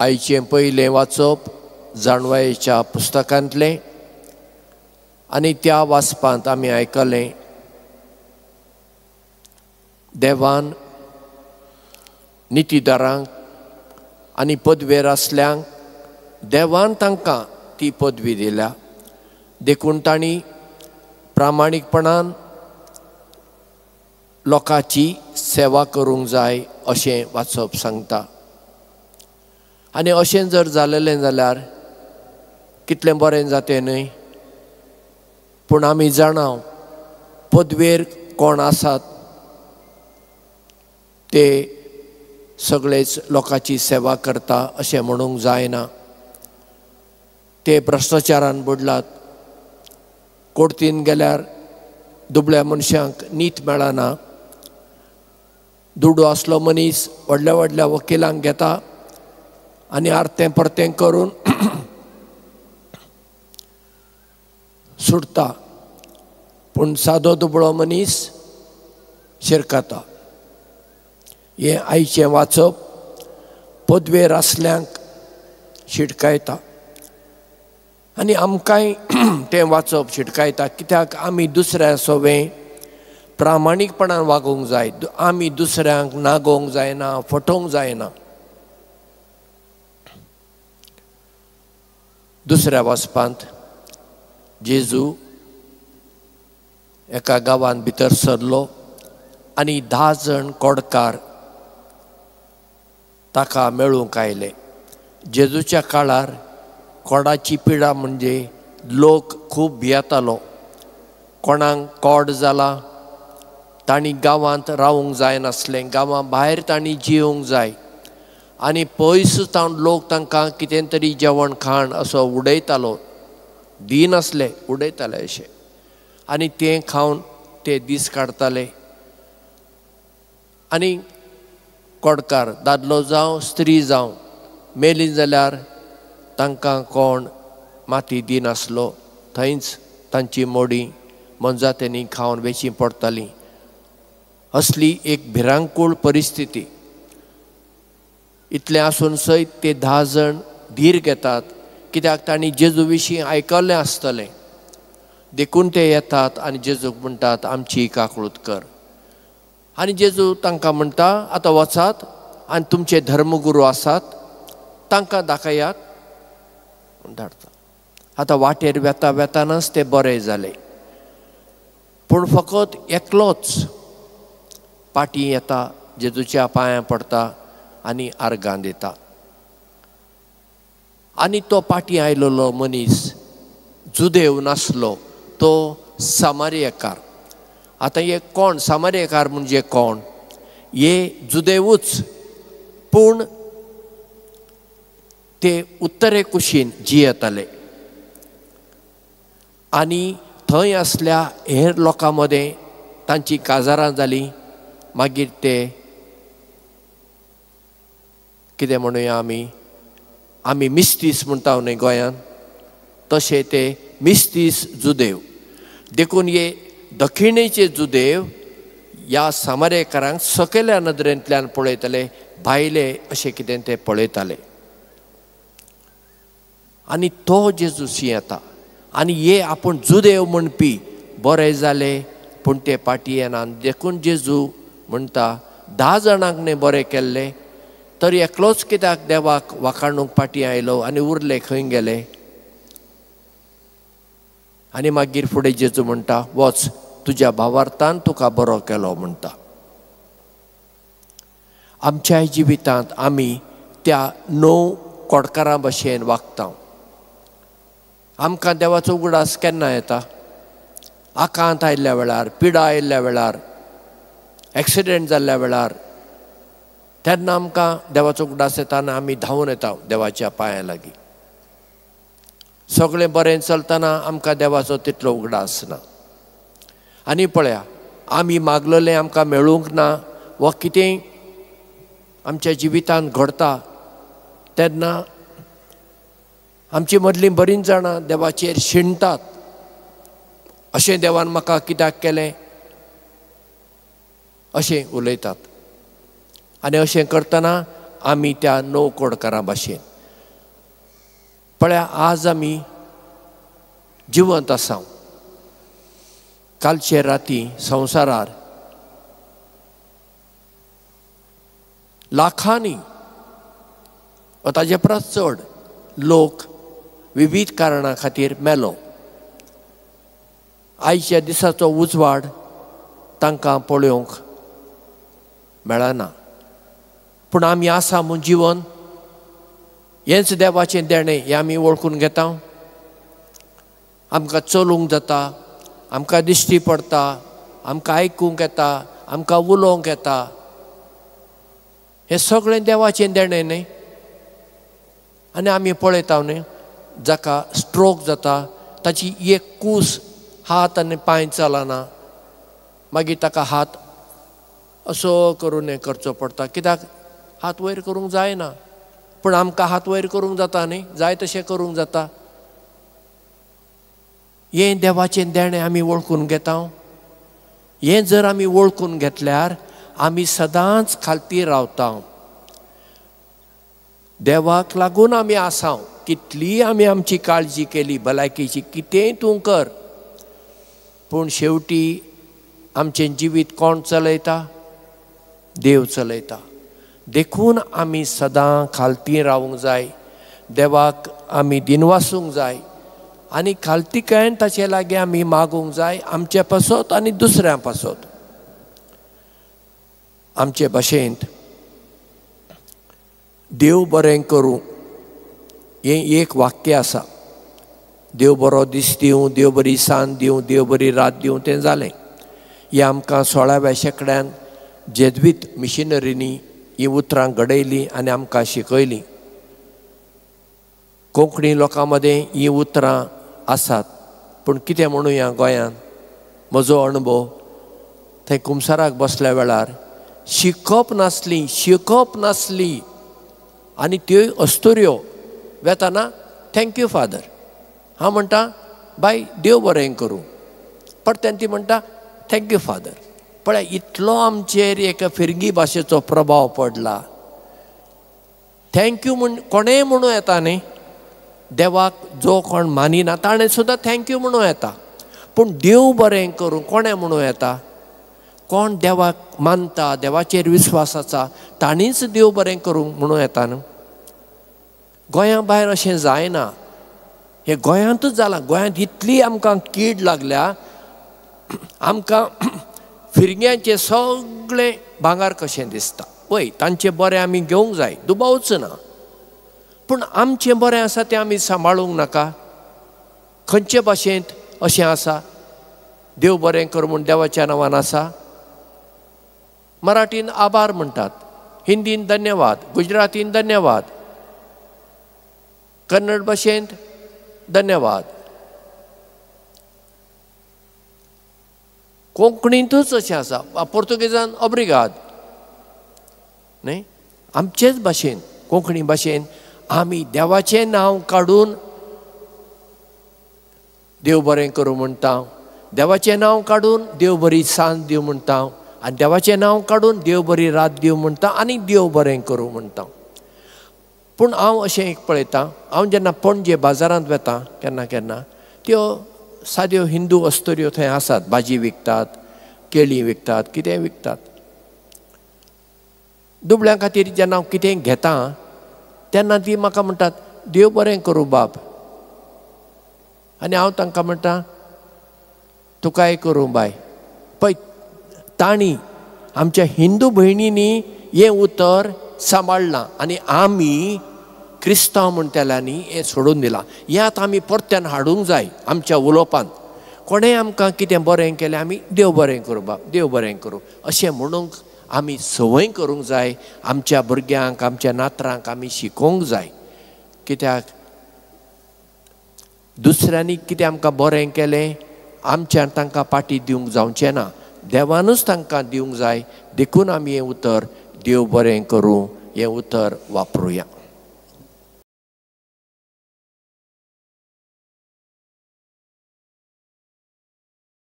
आयचें पयलें वाचप जाणवायेच्या पुस्तकांतलें आनी त्या वाचपांत आमी आयकलें देवान नितीदारांक आनी पदवेर आसल्यांक देवान तांकां ती पदवी दिल्या देखून तांणी प्रामाणीकपणान लोकांची सेवा करूंक जाय अशें वाचप सांगता। आनी अशें जर जालेलें जाल्यार कितलें बरें जातें न्हय। पूण आमी जाणाव पदवेर कोण आसात ते सगळेच लोकांची सेवा करता अशें म्हणूंक जायना। ते भ्रश्टाचारान बुडलात। कोर्टीन गेल्यार दुबळ्या मनशांक नीत मेळना। दुडू आसलो मनीस व्हडल्या व्हडल्या वकिलांक घेता आनी आर्तें परतें करून सुटता, पूण सादो दुबळो मनीस शिरकाता। हें आयचें वाचप पदवेर आसल्यांक शिटकायता आनी आमकांय तें वाचप शिटकायता, कित्याक आमी दुसऱ्या सोवें प्रामाणीकपणान वागोवंक जाय। आमी दुसऱ्यांक नागोवंक जायना, फटोवंक जायना। दुसऱ्या वाचपांत जेजू एका गांवांत भितर सरलो आनी 10 जण कोडकार ताका मेळूंक आयले। जेजूच्या काळार कोडाची पिडा म्हणजे लोक खूब भियेतालो। कोणाक कोड जाला तांणी गांवांत रावूंक जाय नासलें, गांवा भायर तांणी जिवंक जाय आनी पयस सावन लोक तांकां कितें तरी जेवण खाण असो उडयतालो, दिनासले उडयताले अशें, आनी तें खावन ते दीस काडताले। आनी कोडकार दादलो जावं स्त्री जावं मेली जाल्यार तांकां कोण माती दिनासलो, थंयच तांची मोडी मनजात्यांनी खावन वेची पडटाली। असली एक भिरांकूळ परिस्थिती। इतलें आसून सयत ते 10 जण धीर घेतात, कित्याक तांणी जेजू विशीं आयकल्लें आसतलें। देखून ते येतात आनी जेजूक म्हणटात आमची काकूळट कर। आनी जेजू तांकां म्हणटा आतां वचात आनी तुमचे धर्मगुरू आसात तांकां दाखयात धाडटा। आतां वाटेर वेता वेतानाच ते बरे जाले, पूण फकत एकलोच पाटी येता, जेजूच्या पांयां पडटा आनी आर्गां दिता। आनी तो पाटी आयलोलो मनीस जुदेव नासलो, तो सामारियेकार। आतां हे कोण सामारियेकार म्हणजे कोण? हे जुदेवूच, पूण ते उत्तरे कुशीन जियेताले आनी थंय आसल्या हेर लोकां मदें तांची काजारां जालीं। मागीर ते कितें म्हणुया आमी मिस्तीस म्हणटा न्हय गोंयांत, तशे ते मिस्तीस जुदेव। देखून हे दखिणेचे जुदेव ह्या सामारेकारांक सकयल्या नदरेंतल्यान पळयताले, भायले अशें कितें ते पळयताले। आनी तो जेजूस येता आनी हे आपूण जुदेव म्हणपी बरें जाले, पूण ते पाटी येना। देखून जेजू म्हणटा 10 जाणांक न्हय बरें केल्लें, तर एकलोच कित्याक देवाक वाखाणूंक पाटी आयलो आनी उरले खंय गेले? आनी मागीर फुडें जेजू म्हणटा वच तुज्या भावार्थान तुका बरो केलो म्हणटा। आमच्या जिवितांत आमी त्या 9 कोडकारां भशेन वागता। आमकां देवाचो उगडास केन्ना येता? आकांत आयिल्ल्या वेळार, पिडा आयिल्ल्या वेळार, एक्सिडेंट जाल्ल्या वेळार, तेन्ना आमकां देवाचो उगडास येता आनी आमी धांवून येता देवाच्या पांयां लागीं। सगळें बरें चलतना आमकां देवाचो तितलो उगडास ना। आनी पळया, आमी मागलेलें आमकां मेळूंक ना वा कितें आमच्या जिवितांत घडता तेन्ना आमची मदलीं बरींच जाणां देवाचेर शिणटात, अशें देवान म्हाका कित्याक केलें अशें उलयतात। आनी अशें करतना आमी त्या 9 कोडकारां भाशेन पळया आज आमी जिवंत आसा. कालचे राती संवसारार लाखांनी वा ताचे परस चड लोक विविध कारणां खातीर मेलो. आयच्या दिसाचो उजवाड तांकां पळोवंक मेळना. पूण आमी आसा म्हूण जिवन हेंच देवाचें देणें हें आमी वळखून घेता. आमकां चलूंक जाता, आमकां दिश्टी पडटा, आमकां आयकूंक येता, आमकां उलोवंक येता. हें सगळें देवाचें देणें न्ही. आनी आमी पळयता न्ही, जाका स्ट्रोक जाता ताची एक कूस हात आनी पांय चलना, मागीर ताका हात असो करून हें करचो पडटा. कित्याक हात वयर करूंक जायना. पूण आमकां हात वयर करूंक जाता न्ही, जाय तशें करूंक जाता. हें देवाचें देणें आमी वळखून घेता. हें जर आमी वळखून घेतल्यार आमी सदांच खालती रावता. देवाक लागून आमी आसा. कितली आमी आमची काळजी केली भलायकेची, कितेंय तूं कर, पूण शेवटी आमचें जिवीत कोण चलयता? देव चलयता. देखून आमी सदां खालती रावूंक जाय. देवाक आमी दिनवासूंक जाय आनी खालतीकायेन ताचे लागीं आमी मागूंक जाय, आमचे पासत आनी दुसऱ्यां पासत. आमचे भाशेंत देव बरें करूं हें एक वाक्य आसा. देव बरो दीस दिवं, देव बरी सांज दिवं, देव बरी रात दिवं, तें जालें. हें आमकां 16व्या शेंकड्यान जेजवीत मिशनरींनी हीं उतरां घडयलीं आनी आमकां शिकयलीं. कोंकणी लोकां मदें हीं उतरां आसात. पूण कितें म्हणुया गोंयांत म्हजो अणभव, थंय कुमसाराक बसल्या वेळार शिकप नासली आनी त्यो अस्तुऱ्यो वेताना थँक्यू फादर. हांव म्हणटा बाय देव बरें करूं, परत्यान ती म्हणटा थँक्यू फादर. पळय इतलो आमचेर एक फिरगी भाशेचो प्रभाव पडला. थँक्यू म्हण कोणेंय म्हणूं येता न्ही. देवाक जो कोण मानिना ताणें सुद्दां थँक्यू म्हणूं येता. पूण देव बरें करूं कोणें म्हणूं येता? कोण देवाक मानता, देवाचेर विस्वास आसा, ताणीच देव बरें करूं म्हणूं येता न्हू. गोंया भायर अशें जायना. हें गोंयांतूच जालां. गोंयांत इतली आमकां कीड लागल्या, आमकां फिरग्यांचें सगळें भांगार कशें दिसता. पळय तांचें बरें आमी घेवंक जाय, दुबावच ना. पूण आमचें बरें आसा तें आमी सांबाळूंक नाका. खंयचे भाशेंत अशें आसा देव बरें कर म्हूण देवाच्या नांवान आसा? मराठीन आभार म्हणटात, हिंदीन धन्यवाद, गुजरातीन धन्यवाद, कन्नड भाशेंत धन्यवाद, कोंकणींतूच अशें आसा. पोर्तुगेजान ओब्रिगाद न्ही. आमचेच भाशेन कोंकणी भाशेन आमी देवाचें नांव काडून देव बरें करूं म्हणटा, देवाचें नांव काडून देव बरी सांज दिवं म्हणटा, आनी देवाचें नांव काडून देव बरी रात दिवं म्हणटा आनी देव बरें करूं म्हणटा. पूण हांव अशें एक पळयतां, हांव जेन्ना पणजे बाजारांत वेतां केन्ना केन्ना, त्यो साद्यो हिंदू अस्तुऱ्यो थंय आसात. भाजी विकतात, केळीं विकतात, कितेंय विकतात. दुबळ्यां खातीर जेन्ना हांव कितेंय घेतां तेन्ना ती म्हाका म्हणटात देव बरें करूं बाब. आनी हांव तांकां म्हणटा तुकाय करूं बाय. पळय तांणी आमच्या हिंदू भयणींनी हें उतर सांबाळना आनी आमी क्रिस्तांव म्हणटेल्यांनी हें सोडून दिलां. हें आतां आमी परत्यान हाडूंक जाय आमच्या उलोवपान. कोणेंय आमकां कितें बरें केलें आमी देव बरें करूं बाब, देव बरें करूं अशें म्हणूंक आमी संवय करूंक जाय. आमच्या भुरग्यांक, आमच्या नातरांक आमी शिकोवंक जाय. कित्याक दुसऱ्यांनी कितें आमकां बरें केलें आमच्यान तांकां पाटी दिवंक जावचें ना. देवानूच तांकां दिवंक जाय. देखून आमी हें उतर देव बरें करूं हें उतर वापरुया.